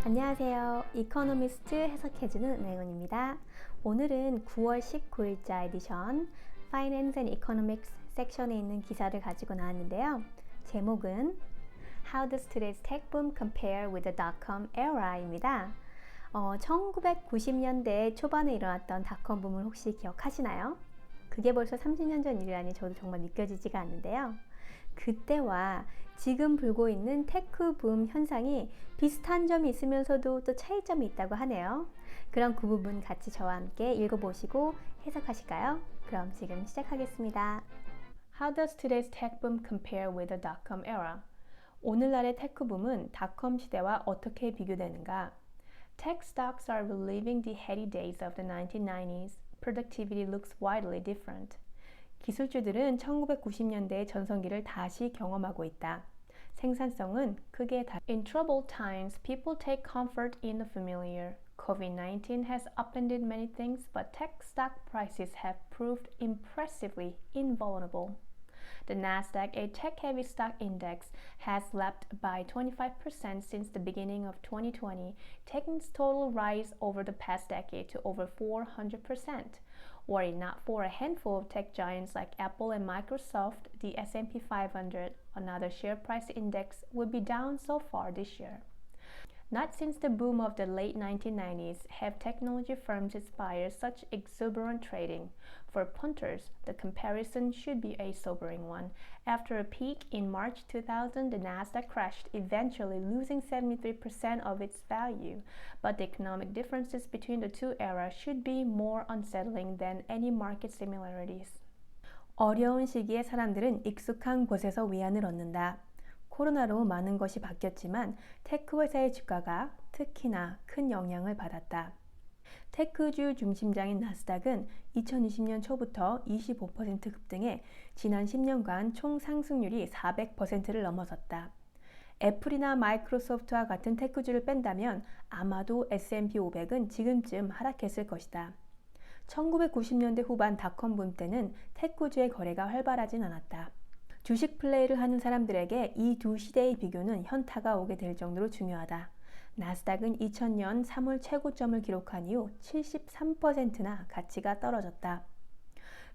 안녕하세요. 이코노미스트 해석해주는 은행원입니다. 오늘은 9월 19일자 에디션 Finance and Economics 섹션에 있는 기사를 가지고 나왔는데요. 제목은 How does today's tech boom compare with the dot-com era입니다. 1990년대 초반에 일어났던 닷컴 붐을 혹시 기억하시나요? 그게 벌써 30년 전 일이라니 저도 정말 믿겨지지가 않는데요. 그때와 지금 불고 있는 테크 붐 현상이 비슷한 점이 있으면서도 또 차이점이 있다고 하네요. 그럼 그 부분 같이 저와 함께 읽어보시고 해석하실까요? 그럼 지금 시작하겠습니다. How does today's tech boom compare with the dot-com era? 오늘날의 테크 붐은 닷컴 시대와 어떻게 비교되는가? Tech stocks are reliving the heady days of the 1990s. Productivity looks widely different. 기술주들은 1990년대의 전성기를 다시 경험하고 있다. 생산성은 크게 In troubled times, people take comfort in the familiar. COVID-19 has upended many things, but tech stock prices have proved impressively invulnerable. The Nasdaq, a tech-heavy stock index, has leapt by 25% since the beginning of 2020, taking its total rise over the past decade to over 400%. Were it not for a handful of tech giants like Apple and Microsoft, the S&P 500, another share price index, would be down so far this year. Not since the boom of the late 1990s have technology firms inspired such exuberant trading. For punters, the comparison should be a sobering one. After a peak in March 2000, the Nasdaq crashed, eventually losing 73% of its value. But the economic differences between the two eras should be more unsettling than any market similarities. 어려운 시기에 사람들은 익숙한 곳에서 위안을 얻는다. 코로나로 많은 것이 바뀌었지만 테크 회사의 주가가 특히나 큰 영향을 받았다. 테크주 중심장인 나스닥은 2020년 초부터 25% 급등해 지난 10년간 총 상승률이 400%를 넘어섰다. 애플이나 마이크로소프트와 같은 테크주를 뺀다면 아마도 S&P 500은 지금쯤 하락했을 것이다. 1990년대 후반 닷컴 붐 때는 테크주의 거래가 활발하진 않았다. 주식 플레이를 하는 사람들에게 이 두 시대의 비교는 현타가 오게 될 정도로 중요하다. 나스닥은 2000년 3월 최고점을 기록한 이후 73%나 가치가 떨어졌다.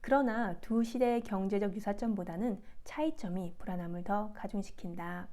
그러나 두 시대의 경제적 유사점보다는 차이점이 불안함을 더 가중시킨다.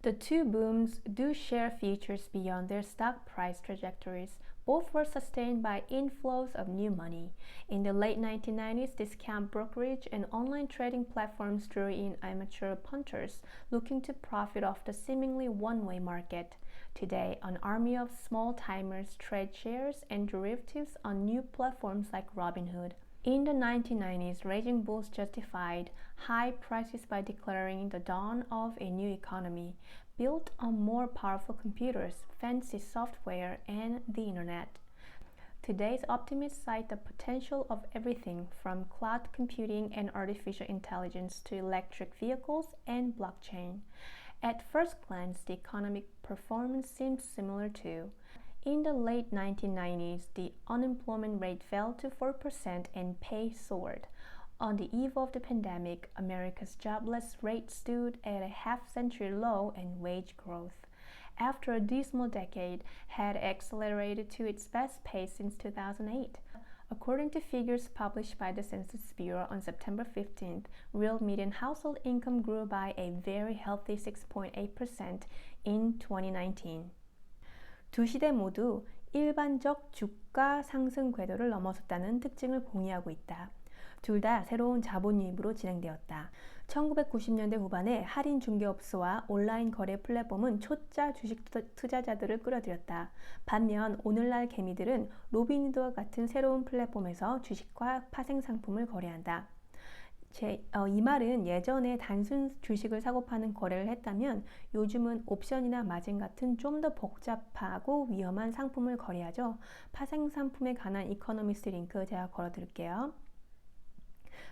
The two booms do share features beyond their stock price trajectories. Both were sustained by inflows of new money. In the late 1990s, discount brokerage and online trading platforms drew in amateur punters looking to profit off the seemingly one-way market. Today, an army of small-timers trade shares and derivatives on new platforms like Robinhood. In the 1990s, raging bulls justified high prices by declaring the dawn of a new economy, built on more powerful computers, fancy software, and the internet. Today's optimists cite the potential of everything from cloud computing and artificial intelligence to electric vehicles and blockchain. At first glance, the economic performance seems similar too. In the late 1990s, the unemployment rate fell to 4% and pay soared. On the eve of the pandemic, America's jobless rate stood at a half-century low and wage growth, after a dismal decade, had accelerated to its best pace since 2008. According to figures published by the Census Bureau on September 15th, real median household income grew by a very healthy 6.8% in 2019. 두 시대 모두 일반적 주가 상승 궤도를 넘어섰다는 특징을 공유하고 있다. 둘 다 새로운 자본 유입으로 진행되었다. 1990년대 후반에 할인 중개업소와 온라인 거래 플랫폼은 초짜 주식 투자자들을 끌어들였다. 반면 오늘날 개미들은 로빈후드와 같은 새로운 플랫폼에서 주식과 파생 상품을 거래한다. 이 말은 예전에 단순 주식을 사고 파는 거래를 했다면 요즘은 옵션이나 마진 같은 좀 더 복잡하고 위험한 상품을 거래하죠. 파생 상품에 관한 이코노미스트 링크 제가 걸어드릴게요.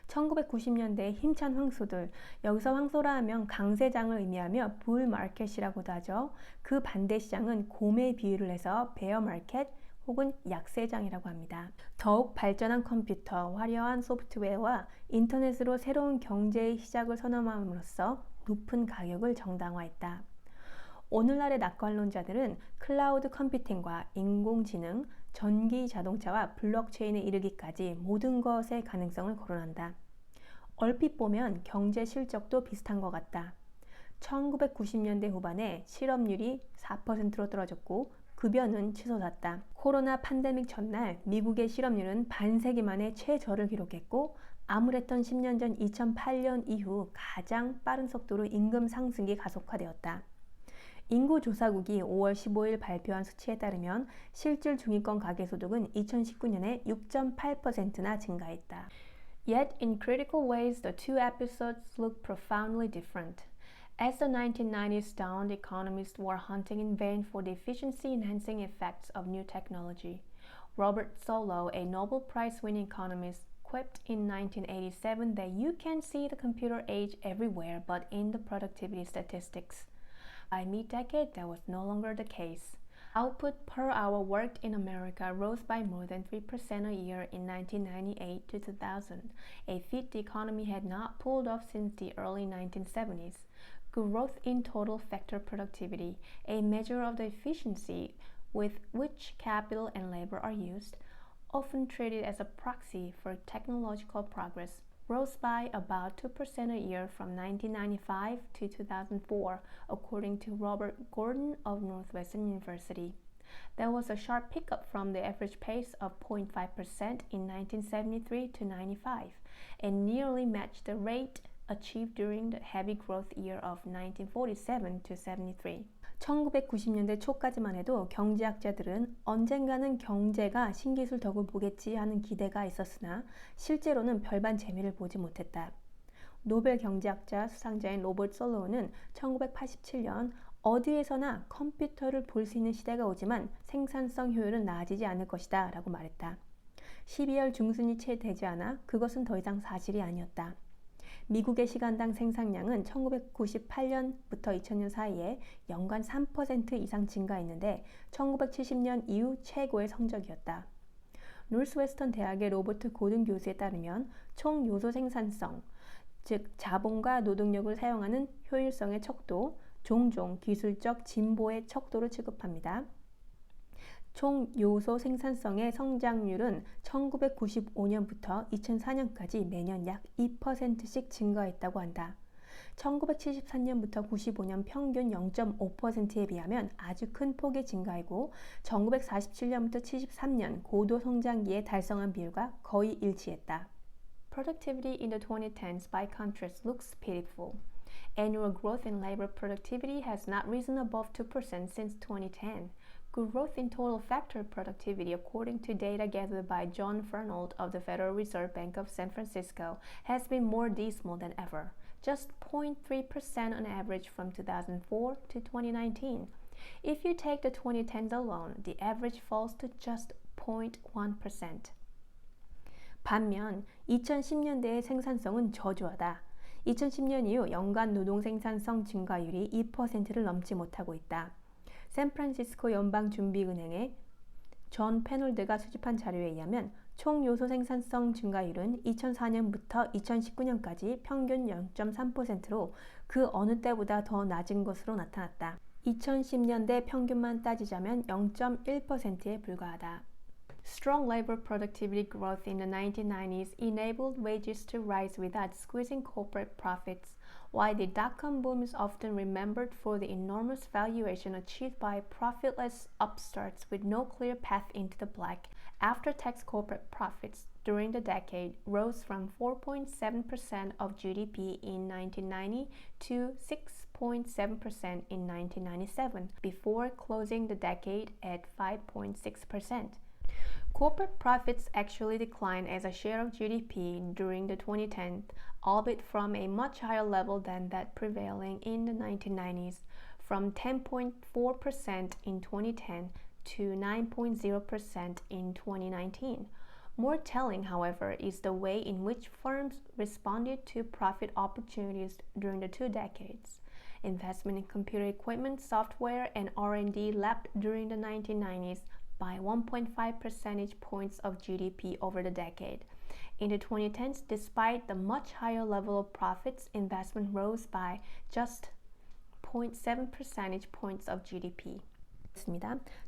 1990년대 힘찬 황소들, 여기서 황소라 하면 강세장을 의미하며 불 마켓이라고도 하죠. 그 반대 시장은 곰의 비유를 해서 베어 마켓 혹은 약세장이라고 합니다. 더욱 발전한 컴퓨터, 화려한 소프트웨어와 인터넷으로 새로운 경제의 시작을 선언함으로써 높은 가격을 정당화했다. 오늘날의 낙관론자들은 클라우드 컴퓨팅과 인공지능, 전기 자동차와 블록체인에 이르기까지 모든 것의 가능성을 거론한다. 얼핏 보면 경제 실적도 비슷한 것 같다. 1990년대 후반에 실업률이 4%로 떨어졌고 급여는 치솟았다. 코로나 팬데믹 전날 미국의 실업률은 반세기 만에 최저를 기록했고 암울했던 10년 전 2008년 이후 가장 빠른 속도로 임금 상승이 가속화되었다. 인구조사국이 5월 15일 발표한 수치에 따르면 실질 중위권 가계소득은 2019년에 6.8%나 증가했다. Yet in critical ways, the two episodes look profoundly different. As the 1990s dawned, economists were hunting in vain for the efficiency-enhancing effects of new technology. Robert Solow, a Nobel Prize-winning economist, quipped in 1987 that you can see the computer age everywhere but in the productivity statistics. By mid-decade, that was no longer the case. Output per hour worked in America rose by more than 3% a year in 1998 to 2000, a feat the economy had not pulled off since the early 1970s. Growth in total factor productivity, a measure of the efficiency with which capital and labor are used, often treated as a proxy for technological progress, rose by about 2% a year from 1995 to 2004, according to Robert Gordon of Northwestern University. There was a sharp pickup from the average pace of 0.5% in 1973 to 95, and nearly matched the rate achieved during the heavy growth year of 1947 to 73. 1990년대 초까지만 해도 경제학자들은 언젠가는 경제가 신기술 덕을 보겠지 하는 기대가 있었으나 실제로는 별반 재미를 보지 못했다. 노벨 경제학자 수상자인 로버트 솔로우는 1987년 어디에서나 컴퓨터를 볼 수 있는 시대가 오지만 생산성 효율은 나아지지 않을 것이다 라고 말했다. 12월 중순이 채 되지 않아 그것은 더 이상 사실이 아니었다. 미국의 시간당 생산량은 1998년부터 2000년 사이에 연간 3% 이상 증가했는데 1970년 이후 최고의 성적이었다. 노스웨스턴 대학의 로버트 고든 교수에 따르면 총 요소 생산성, 즉 자본과 노동력을 사용하는 효율성의 척도, 종종 기술적 진보의 척도로 취급합니다. 총 요소 생산성의 성장률은 1995년부터 2004년까지 매년 약 2%씩 증가했다고 한다. 1973년부터 95년 평균 0.5%에 비하면 아주 큰 폭의 증가이고 1947년부터 73년 고도 성장기에 달성한 비율과 거의 일치했다. Productivity in the 2010s by contrast looks pitiful. Annual growth in labor productivity has not risen above 2% since 2010. Growth in total factor productivity, according to data gathered by John Fernald of the Federal Reserve Bank of San Francisco, has been more dismal than ever, just 0.3% on average from 2004 to 2019. If you take the 2010s alone, the average falls to just 0.1%. 반면 2010년대의 생산성은 저조하다. 2010년 이후 연간 노동 생산성 증가율이 2%를 넘지 못하고 있다. 샌프란시스코 연방준비은행의 존 페놀드가 수집한 자료에 의하면 총 요소 생산성 증가율은 2004년부터 2019년까지 평균 0.3%로 그 어느 때보다 더 낮은 것으로 나타났다. 2010년대 평균만 따지자면 0.1%에 불과하다. Strong labor productivity growth in the 1990s enabled wages to rise without squeezing corporate profits, while the dot-com boom is often remembered for the enormous valuation achieved by profitless upstarts with no clear path into the black. After-tax corporate profits during the decade rose from 4.7% of GDP in 1990 to 6.7% in 1997, before closing the decade at 5.6%. Corporate profits actually declined as a share of GDP during the 2010s, albeit from a much higher level than that prevailing in the 1990s, from 10.4% in 2010 to 9.0% in 2019. More telling, however, is the way in which firms responded to profit opportunities during the two decades. Investment in computer equipment, software, and R&D leapt during the 1990s by 1.5 percentage points of GDP over the decade. In the 2010s, despite the much higher level of profits, investment rose by just 0.7 percentage points of GDP.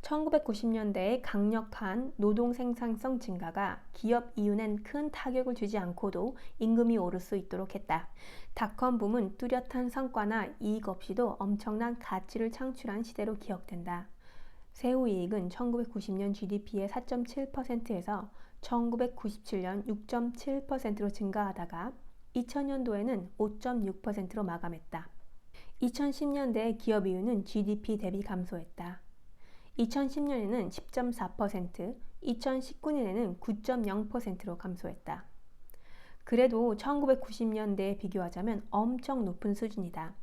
1990년대의 강력한 노동 생산성 증가가 기업 이윤엔 큰 타격을 주지 않고도 임금이 오를 수 있도록 했다. 닷컴 붐은 뚜렷한 성과나 이익 없이도 엄청난 가치를 창출한 시대로 기억된다. 세후 이익은 1990년 GDP의 4.7%에서 1997년 6.7%로 증가하다가 2000년도에는 5.6%로 마감했다. 2010년대 기업 이윤은 GDP 대비 감소했다. 2010년에는 10.4%, 2019년에는 9.0%로 감소했다. 그래도 1990년대에 비교하자면 엄청 높은 수준이다.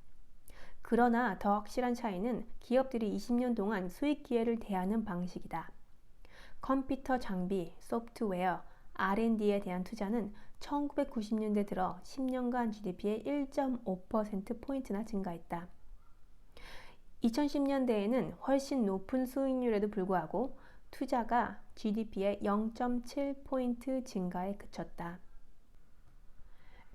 그러나 더 확실한 차이는 기업들이 20년 동안 수익 기회를 대하는 방식이다. 컴퓨터 장비, 소프트웨어, R&D에 대한 투자는 1990년대 들어 10년간 GDP의 1.5%포인트나 증가했다. 2010년대에는 훨씬 높은 수익률에도 불구하고 투자가 GDP의 0.7포인트 증가에 그쳤다.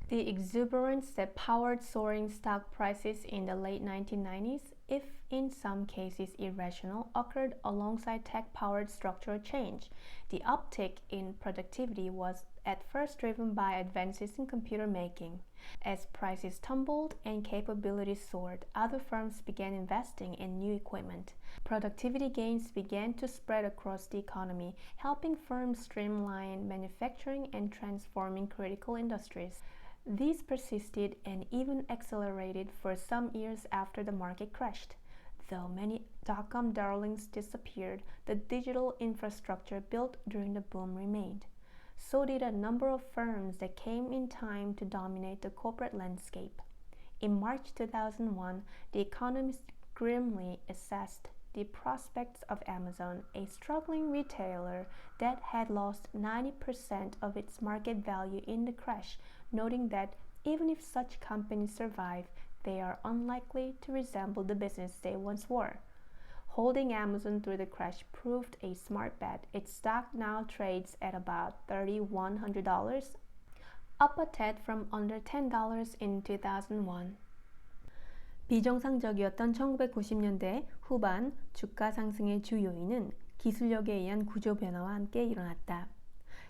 The exuberance that powered soaring stock prices in the late 1990s, if in some cases irrational, occurred alongside tech-powered structural change. The uptick in productivity was at first driven by advances in computer making. As prices tumbled and capabilities soared, other firms began investing in new equipment. Productivity gains began to spread across the economy, helping firms streamline manufacturing and transforming critical industries. These persisted and even accelerated for some years after the market crashed. Though many dot-com darlings disappeared, the digital infrastructure built during the boom remained. So did a number of firms that came in time to dominate the corporate landscape. In March 2001, The Economist grimly assessed the prospects of Amazon, a struggling retailer that had lost 90% of its market value in the crash, noting that even if such companies survive, they are unlikely to resemble the business they once were. Holding Amazon through the crash proved a smart bet. Its stock now trades at about $3,100, up a tad from under $10 in 2001. 비정상적이었던 1990년대 후반 주가 상승의 주 요인은 기술력에 의한 구조 변화와 함께 일어났다.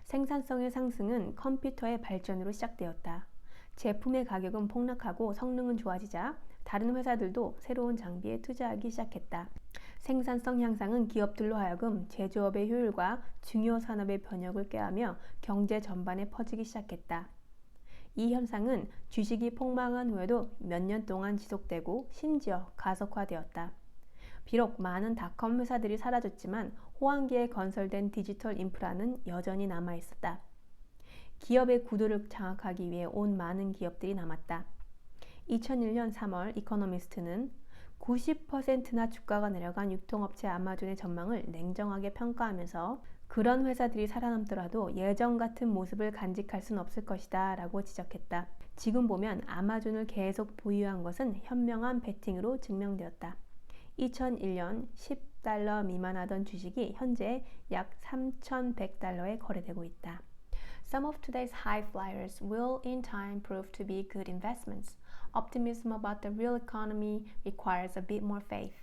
생산성의 상승은 컴퓨터의 발전으로 시작되었다. 제품의 가격은 폭락하고 성능은 좋아지자 다른 회사들도 새로운 장비에 투자하기 시작했다. 생산성 향상은 기업들로 하여금 제조업의 효율과 중요 산업의 변혁을 꾀하며 경제 전반에 퍼지기 시작했다. 이 현상은 주식이 폭망한 후에도 몇 년 동안 지속되고 심지어 가속화되었다. 비록 많은 닷컴 회사들이 사라졌지만 호황기에 건설된 디지털 인프라는 여전히 남아있었다. 기업의 구도를 장악하기 위해 온 많은 기업들이 남았다. 2001년 3월 이코노미스트는 90%나 주가가 내려간 유통업체 아마존의 전망을 냉정하게 평가하면서 그런 회사들이 살아남더라도 예전 같은 모습을 간직할 수는 없을 것이다 라고 지적했다. 지금 보면 아마존을 계속 보유한 것은 현명한 베팅으로 증명되었다. 2001년 10달러 미만하던 주식이 현재 약 3,100달러에 거래되고 있다. Some of today's high flyers will in time prove to be good investments. Optimism about the real economy requires a bit more faith.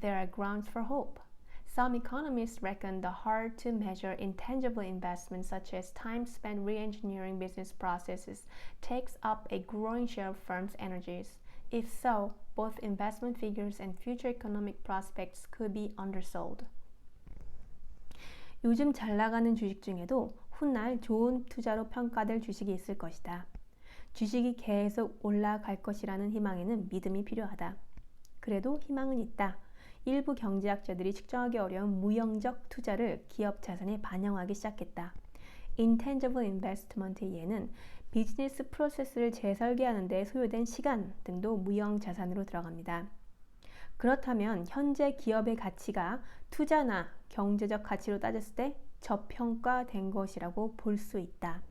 There are grounds for hope. Some economists reckon the hard-to-measure intangible investments such as time spent re-engineering business processes takes up a growing share of firms' energies. If so, both investment figures and future economic prospects could be undersold. 요즘 잘 나가는 주식 중에도 훗날 좋은 투자로 평가될 주식이 있을 것이다. 주식이 계속 올라갈 것이라는 희망에는 믿음이 필요하다. 그래도 희망은 있다. 일부 경제학자들이 측정하기 어려운 무형적 투자를 기업 자산에 반영하기 시작했다. Intangible Investment의 예는 비즈니스 프로세스를 재설계하는 데 소요된 시간 등도 무형 자산으로 들어갑니다. 그렇다면 현재 기업의 가치가 투자나 경제적 가치로 따졌을 때 저평가된 것이라고 볼 수 있다.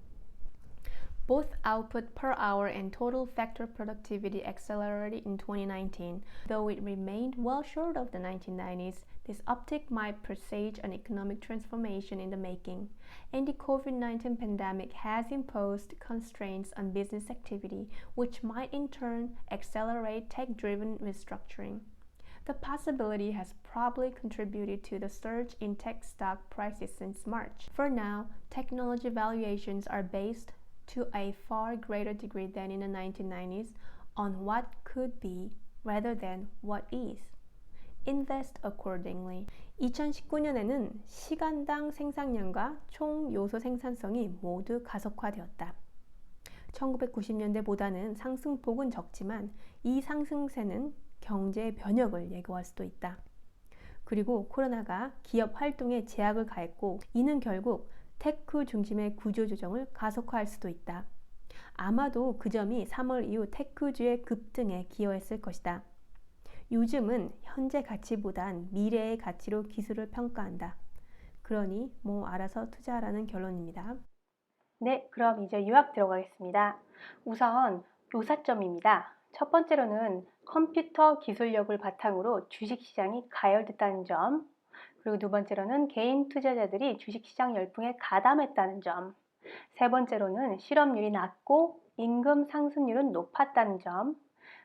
Both output per hour and total factor productivity accelerated in 2019. Though it remained well short of the 1990s, this uptick might presage an economic transformation in the making, and the COVID-19 pandemic has imposed constraints on business activity, which might in turn accelerate tech-driven restructuring. The possibility has probably contributed to the surge in tech stock prices since March. For now, technology valuations are based to a far greater degree than in the 1990s on what could be rather than what is. Invest accordingly. 2019년에는 시간당 생산량과 총 요소 생산성이 모두 가속화되었다. 1990년대보다는 상승폭은 적지만 이 상승세는 경제의 변혁을 예고할 수도 있다. 그리고 코로나가 기업 활동에 제약을 가했고 이는 결국 테크 중심의 구조조정을 가속화할 수도 있다. 아마도 그 점이 3월 이후 테크주의 급등에 기여했을 것이다. 요즘은 현재 가치보단 미래의 가치로 기술을 평가한다. 그러니 알아서 투자하라는 결론입니다. 네, 그럼 이제 요약 들어가겠습니다. 우선 요사점입니다. 첫 번째로는 컴퓨터 기술력을 바탕으로 주식시장이 가열됐다는 점, 그리고 두 번째로는 개인 투자자들이 주식시장 열풍에 가담했다는 점, 세 번째로는 실업률이 낮고 임금 상승률은 높았다는 점,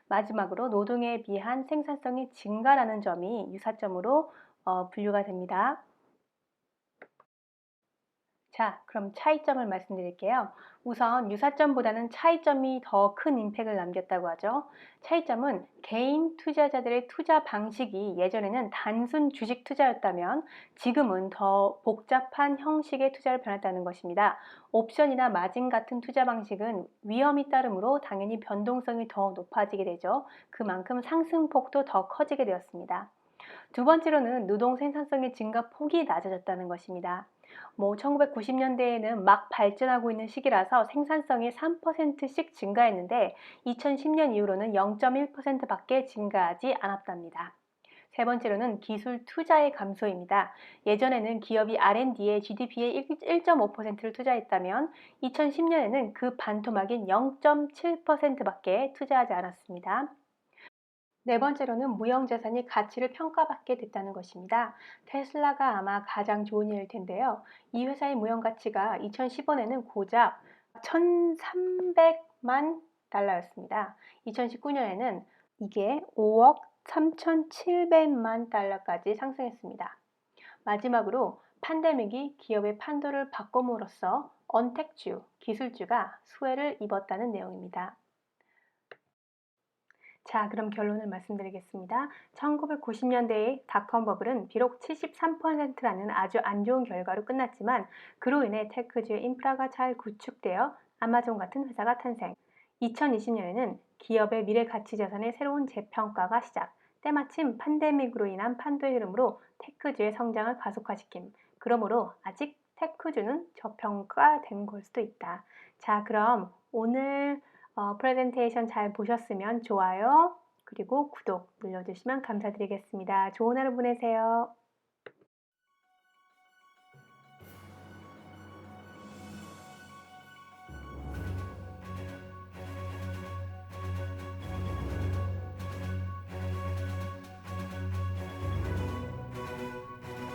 마지막으로 노동에 비한 생산성이 증가라는 점이 유사점으로 분류가 됩니다. 자, 그럼 차이점을 말씀드릴게요. 우선 유사점보다는 차이점이 더 큰 임팩을 남겼다고 하죠. 차이점은 개인 투자자들의 투자 방식이 예전에는 단순 주식 투자였다면 지금은 더 복잡한 형식의 투자를 변했다는 것입니다. 옵션이나 마진 같은 투자 방식은 위험이 따르므로 당연히 변동성이 더 높아지게 되죠. 그만큼 상승폭도 더 커지게 되었습니다. 두 번째로는 노동 생산성의 증가 폭이 낮아졌다는 것입니다. 1990년대에는 막 발전하고 있는 시기라서 생산성이 3%씩 증가했는데 2010년 이후로는 0.1%밖에 증가하지 않았답니다. 세 번째로는 기술 투자의 감소입니다. 예전에는 기업이 R&D에 GDP의 1.5%를 투자했다면 2010년에는 그 반토막인 0.7%밖에 투자하지 않았습니다. 네 번째로는 무형자산이 가치를 평가받게 됐다는 것입니다. 테슬라가 아마 가장 좋은 예일 텐데요. 이 회사의 무형가치가 2015년에는 고작 1,300만 달러였습니다. 2019년에는 이게 5억 3,700만 달러까지 상승했습니다. 마지막으로 팬데믹이 기업의 판도를 바꿈으로써 언택주, 기술주가 수혜를 입었다는 내용입니다. 자, 그럼 결론을 말씀드리겠습니다. 1990년대의 닷컴 버블은 비록 73%라는 아주 안 좋은 결과로 끝났지만 그로 인해 테크주의 인프라가 잘 구축되어 아마존 같은 회사가 탄생. 2020년에는 기업의 미래 가치 자산의 새로운 재평가가 시작. 때마침 팬데믹으로 인한 판도의 흐름으로 테크주의 성장을 가속화시킴. 그러므로 아직 테크주는 저평가된 걸 수도 있다. 자, 그럼 오늘 프레젠테이션 잘 보셨으면 좋아요, 그리고 구독 눌러주시면 감사드리겠습니다. 좋은 하루 보내세요.